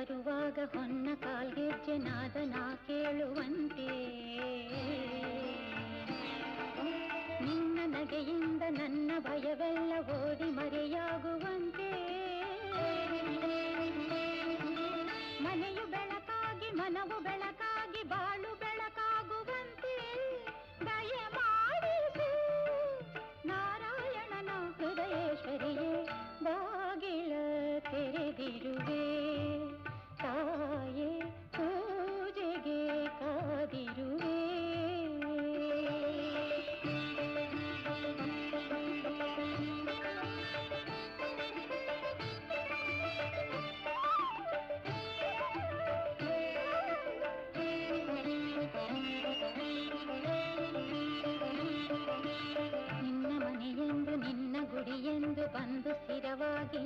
ಬರುವಾಗ ಹೊನ್ನ ಕಾಲ್ಗೆಜ್ಜೆ ನಾದನ ಕೇಳುವಂತೆ ನಿನ್ನ ನಗೆಯಿಂದ ನನ್ನ ಭಯವೆಲ್ಲ ಓಡಿ ಮರೆಯಾಗುವಂತೆ ಮನೆಯು ಬೆಳಕಾಗಿ ಮನವು ಬೆಳಕಾಗಿ ಬಾಳು ಬೆಳಕಾಗುವಂತೆ ದಯ ಮಾಡಿಸು ನಾರಾಯಣನ ಹೃದಯೇಶ್ವರಿಯೇ ಬಾಗಿಲ ತೆರೆದಿರುವೆ ತಾಯೇ ಪೂಜೆಗೆ ಕಾದಿರುವೆ ನಿನ್ನ ಮನೆಯೆಂದು ನಿನ್ನ ಗುಡಿಯೆಂದು ಬಂದು ಸ್ಥಿರವಾಗಿ